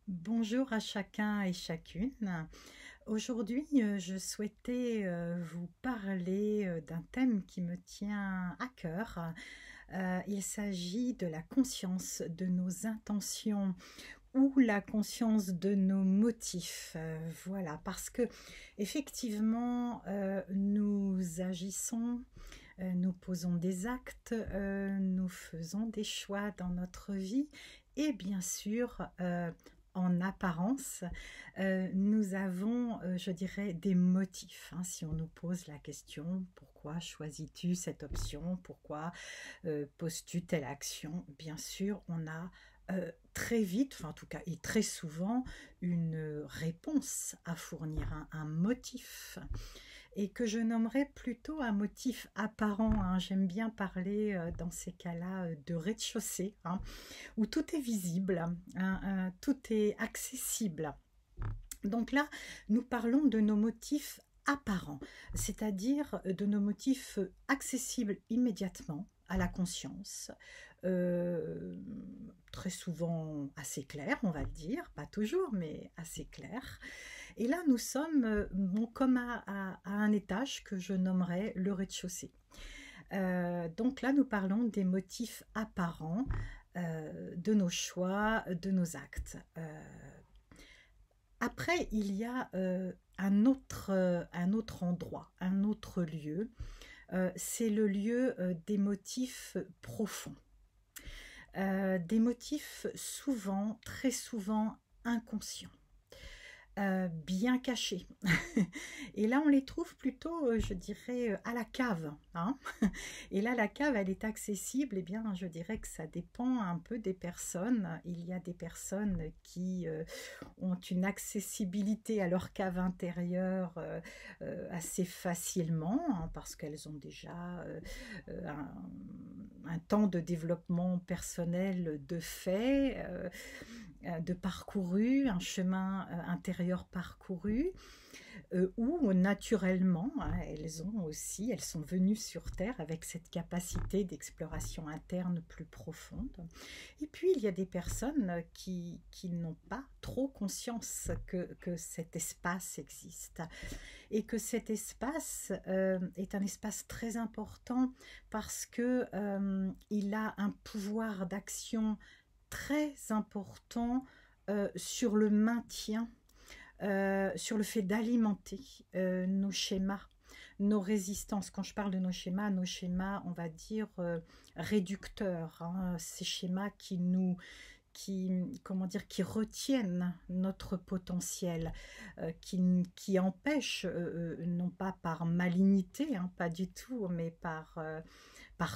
Bonjour à chacun et chacune. Aujourd'hui, je souhaitais vous parler d'un thème qui me tient à cœur. Il s'agit de la conscience de nos intentions ou la conscience de nos motifs. Voilà, parce que effectivement, nous agissons, nous posons des actes, nous faisons des choix dans notre vie et bien sûr, en apparence, nous avons, je dirais, des motifs, hein. Si on nous pose la question, pourquoi choisis-tu cette option? Pourquoi poses-tu telle action? Bien sûr, on a très vite, enfin en tout cas et très souvent, une réponse à fournir, un motif et que je nommerais plutôt un motif apparent, hein. J'aime bien parler dans ces cas-là de rez-de-chaussée, hein, où tout est visible, hein, tout est accessible. Donc là, nous parlons de nos motifs apparents, c'est-à-dire de nos motifs accessibles immédiatement à la conscience, euh, très souvent assez clairs, on va le dire, pas toujours, mais assez clairs. Et là, nous sommes bon, comme à un étage que je nommerais le rez-de-chaussée. Donc là, nous parlons des motifs apparents de nos choix, de nos actes. Après, il y a un autre endroit, un autre lieu. C'est le lieu des motifs profonds. Des motifs souvent, très souvent inconscients. Bien cachés. Et là, on les trouve plutôt, je dirais, à la cave, hein. Et là, la cave, elle est accessible, eh bien, je dirais que ça dépend un peu des personnes. Il y a des personnes qui ont une accessibilité à leur cave intérieure assez facilement, hein, parce qu'elles ont déjà un temps de développement personnel de fait, de parcouru, un chemin intérieur parcouru, où naturellement, hein, elles sont venues sur Terre avec cette capacité d'exploration interne plus profonde. Et puis il y a des personnes qui n'ont pas trop conscience que cet espace existe et que cet espace est un espace très important parce que il a un pouvoir d'action très important sur le maintien, sur le fait d'alimenter nos schémas, nos résistances. Quand je parle de nos schémas, on va dire réducteurs, hein, ces schémas comment dire, qui retiennent notre potentiel, qui empêchent, non pas par malignité, hein, pas du tout, mais par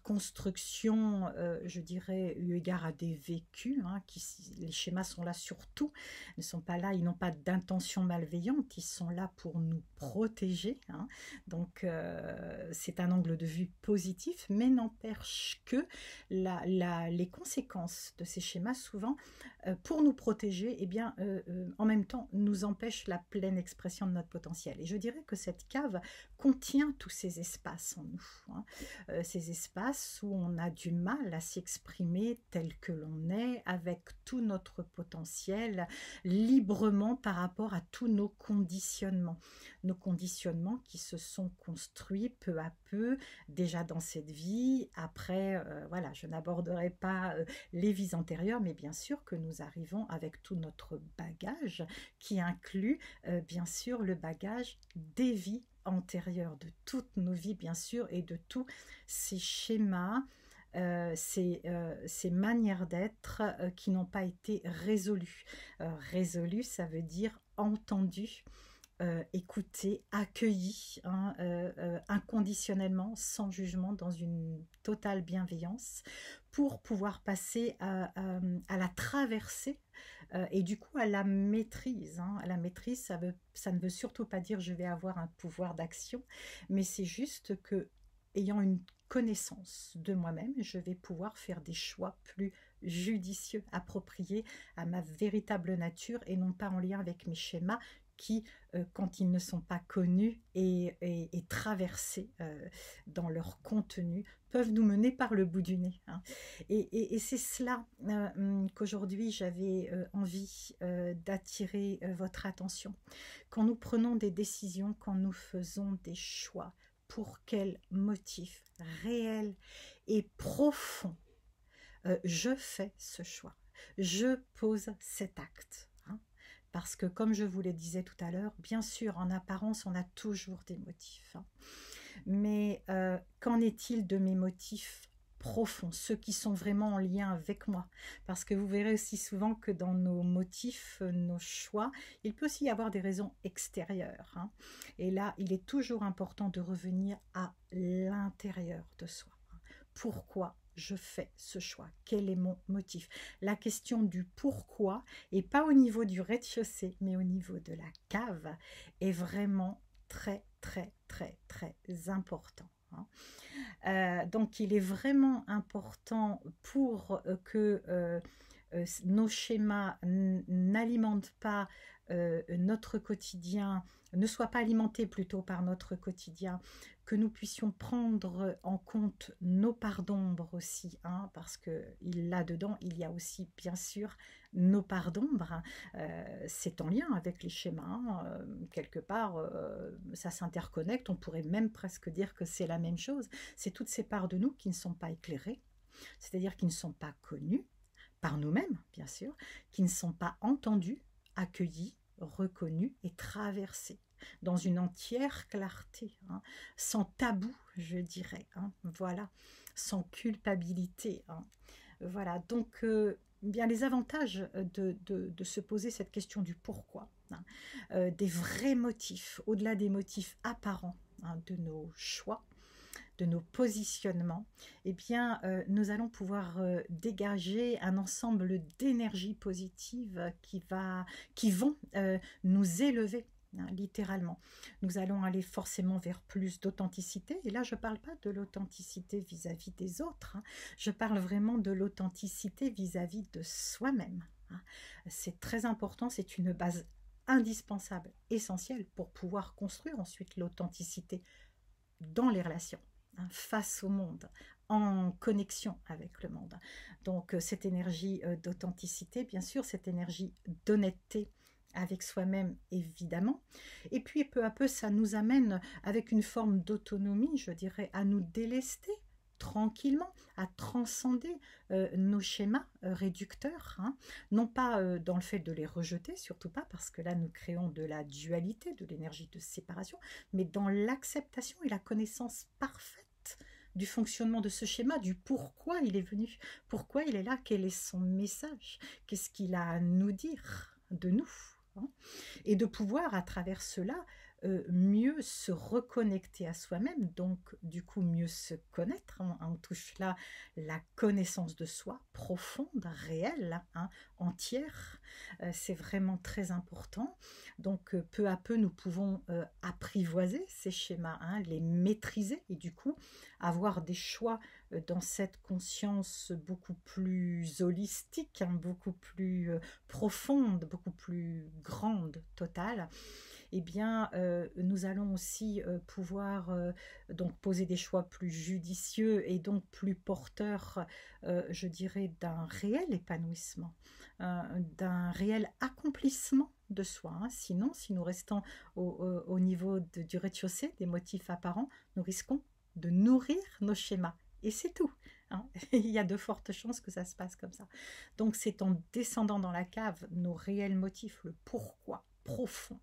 construction, je dirais, eu égard à des vécus, hein, les schémas sont là surtout, ne sont pas là, ils n'ont pas d'intention malveillante, ils sont là pour nous protéger, hein. Donc c'est un angle de vue positif, mais n'empêche que les conséquences de ces schémas, souvent, pour nous protéger, eh bien, en même temps, nous empêchent la pleine expression de notre potentiel. Et je dirais que cette cave contient tous ces espaces en nous, hein. Ces espaces où on a du mal à s'exprimer tel que l'on est, avec tout notre potentiel, librement par rapport à tous nos conditionnements qui se sont construits peu à peu, déjà dans cette vie. Après, voilà, je n'aborderai pas les vies antérieures, mais bien sûr que nous arrivons avec tout notre bagage qui inclut bien sûr le bagage des vies antérieures, de toutes nos vies bien sûr, et de tous ces schémas, ces manières d'être qui n'ont pas été résolues. Résolues, ça veut dire entendues, écouté, accueilli, hein, inconditionnellement, sans jugement, dans une totale bienveillance, pour pouvoir passer à la traversée et du coup à la maîtrise, hein. À la maîtrise, ça ne veut surtout pas dire je vais avoir un pouvoir d'action, mais c'est juste que, ayant une connaissance de moi-même, je vais pouvoir faire des choix plus judicieux, appropriés à ma véritable nature et non pas en lien avec mes schémas qui, quand ils ne sont pas connus et traversés dans leur contenu, peuvent nous mener par le bout du nez, hein. Et c'est cela qu'aujourd'hui j'avais envie d'attirer votre attention. Quand nous prenons des décisions, quand nous faisons des choix, pour quel motif réel et profond je fais ce choix, je pose cet acte. Parce que comme je vous le disais tout à l'heure, bien sûr, en apparence, on a toujours des motifs. Mais qu'en est-il de mes motifs profonds, ceux qui sont vraiment en lien avec moi? Parce que vous verrez aussi souvent que dans nos motifs, nos choix, il peut aussi y avoir des raisons extérieures. Et là, il est toujours important de revenir à l'intérieur de soi. Pourquoi je fais ce choix? Quel est mon motif? La question du pourquoi, et pas au niveau du rez-de-chaussée, mais au niveau de la cave, est vraiment très, très, très, très important. Donc, il est vraiment important pour que nos schémas n'alimentent pas notre quotidien, ne soient pas alimentés plutôt par notre quotidien, que nous puissions prendre en compte nos parts d'ombre aussi, parce que là-dedans, il y a aussi bien sûr nos parts d'ombre. C'est en lien avec les schémas, quelque part, ça s'interconnecte, on pourrait même presque dire que c'est la même chose. C'est toutes ces parts de nous qui ne sont pas éclairées, c'est-à-dire qui ne sont pas connues par nous-mêmes, bien sûr, qui ne sont pas entendues, accueillies, reconnues et traversées dans une entière clarté, sans tabou, je dirais, voilà, sans culpabilité. Voilà, donc bien les avantages de se poser cette question du pourquoi, des vrais motifs, au-delà des motifs apparents de nos choix, de nos positionnements, eh bien, nous allons pouvoir dégager un ensemble d'énergies positives qui vont nous élever. Littéralement. Nous allons aller forcément vers plus d'authenticité. Et là, je ne parle pas de l'authenticité vis-à-vis des autres. Je parle vraiment de l'authenticité vis-à-vis de soi-même. C'est très important, c'est une base indispensable, essentielle pour pouvoir construire ensuite l'authenticité dans les relations, face au monde, en connexion avec le monde. Donc, cette énergie d'authenticité, bien sûr, cette énergie d'honnêteté, avec soi-même évidemment, et puis peu à peu ça nous amène avec une forme d'autonomie, je dirais, à nous délester tranquillement, à transcender nos schémas réducteurs, non pas dans le fait de les rejeter, surtout pas, parce que là nous créons de la dualité, de l'énergie de séparation, mais dans l'acceptation et la connaissance parfaite du fonctionnement de ce schéma, du pourquoi il est venu, pourquoi il est là, quel est son message, qu'est-ce qu'il a à nous dire de nous, et de pouvoir à travers cela mieux se reconnecter à soi-même, donc du coup mieux se connaître. On touche là la connaissance de soi profonde, réelle, entière. C'est vraiment très important. Donc peu à peu nous pouvons apprivoiser ces schémas, les maîtriser et du coup avoir des choix dans cette conscience beaucoup plus holistique, beaucoup plus profonde, beaucoup plus grande, totale. Eh bien, nous allons aussi pouvoir donc poser des choix plus judicieux et donc plus porteurs, je dirais, d'un réel épanouissement, d'un réel accomplissement de soi. Sinon, si nous restons au niveau du rez-de-chaussée, des motifs apparents, nous risquons de nourrir nos schémas. Et c'est tout. Il y a de fortes chances que ça se passe comme ça. Donc c'est en descendant dans la cave nos réels motifs, le pourquoi profond,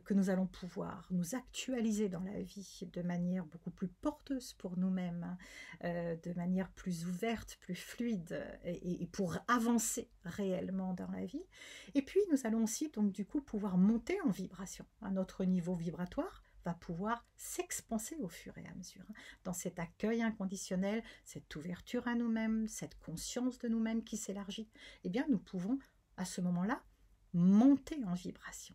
que nous allons pouvoir nous actualiser dans la vie de manière beaucoup plus porteuse pour nous-mêmes, de manière plus ouverte, plus fluide, et pour avancer réellement dans la vie. Et puis nous allons aussi donc du coup pouvoir monter en vibration. Notre niveau vibratoire va pouvoir s'expanser au fur et à mesure, dans cet accueil inconditionnel, cette ouverture à nous-mêmes, cette conscience de nous-mêmes qui s'élargit. Eh bien nous pouvons à ce moment-là monter en vibration.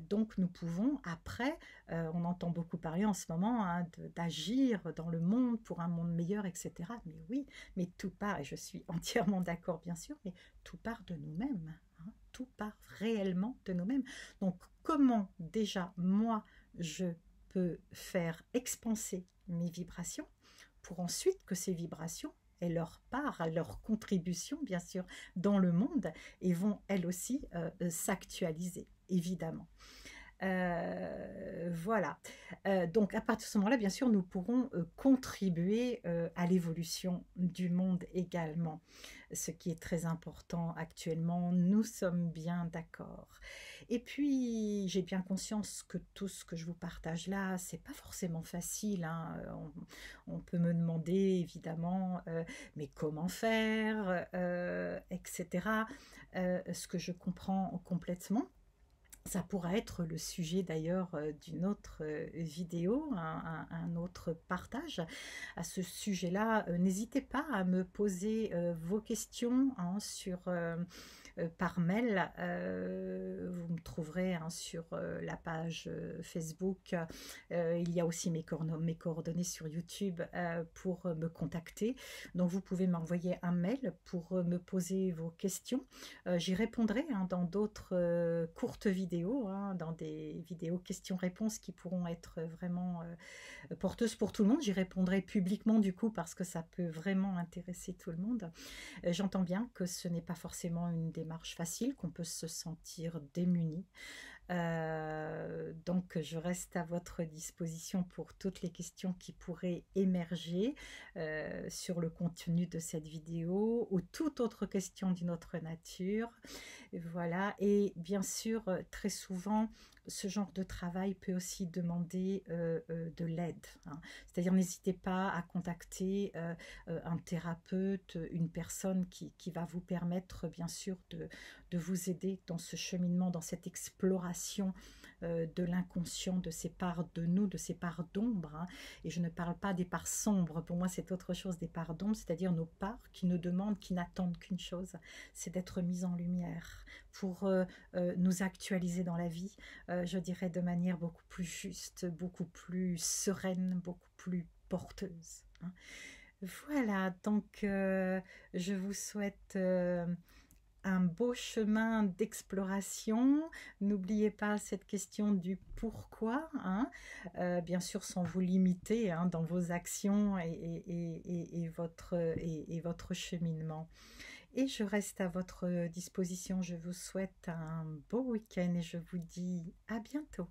Donc nous pouvons après, on entend beaucoup parler en ce moment d'agir dans le monde pour un monde meilleur, etc. Mais oui, mais tout part, et je suis entièrement d'accord bien sûr, mais tout part de nous-mêmes, tout part réellement de nous-mêmes. Donc comment déjà moi je peux faire expanser mes vibrations pour ensuite que ces vibrations aient leur part, leur contribution, bien sûr, dans le monde et vont, elles aussi, s'actualiser, évidemment. Voilà. Donc à partir de ce moment-là, bien sûr, nous pourrons contribuer à l'évolution du monde également, ce qui est très important actuellement. Nous sommes bien d'accord. Et puis, j'ai bien conscience que tout ce que je vous partage là, c'est pas forcément facile, hein. On peut me demander évidemment, mais comment faire, etc. Ce que je comprends complètement. Ça pourra être le sujet d'ailleurs d'une autre vidéo, un autre partage à ce sujet-là. N'hésitez pas à me poser vos questions, hein, par mail. Vous me trouverez, hein, sur la page Facebook. Il y a aussi mes coordonnées sur YouTube pour me contacter. Donc vous pouvez m'envoyer un mail pour me poser vos questions. J'y répondrai, hein, dans d'autres courtes vidéos, hein, dans des vidéos questions-réponses qui pourront être vraiment porteuses pour tout le monde. J'y répondrai publiquement du coup parce que ça peut vraiment intéresser tout le monde. J'entends bien que ce n'est pas forcément une démarche facile, qu'on peut se sentir démuni. Donc je reste à votre disposition pour toutes les questions qui pourraient émerger sur le contenu de cette vidéo ou toute autre question d'une autre nature. Voilà, et bien sûr, très souvent, ce genre de travail peut aussi demander de l'aide, hein. C'est-à-dire, n'hésitez pas à contacter un thérapeute, une personne qui va vous permettre, bien sûr, de vous aider dans ce cheminement, dans cette exploration de l'inconscient, de ces parts de nous, de ces parts d'ombre, hein. Et je ne parle pas des parts sombres, pour moi c'est autre chose, des parts d'ombre, c'est-à-dire nos parts qui nous demandent, qui n'attendent qu'une chose, c'est d'être mises en lumière pour nous actualiser dans la vie, je dirais de manière beaucoup plus juste, beaucoup plus sereine, beaucoup plus porteuse, hein. Voilà, donc je vous souhaite un beau chemin d'exploration. N'oubliez pas cette question du pourquoi, hein, bien sûr sans vous limiter, hein, dans vos actions et votre cheminement. Et je reste à votre disposition. Je vous souhaite un beau week-end et je vous dis à bientôt.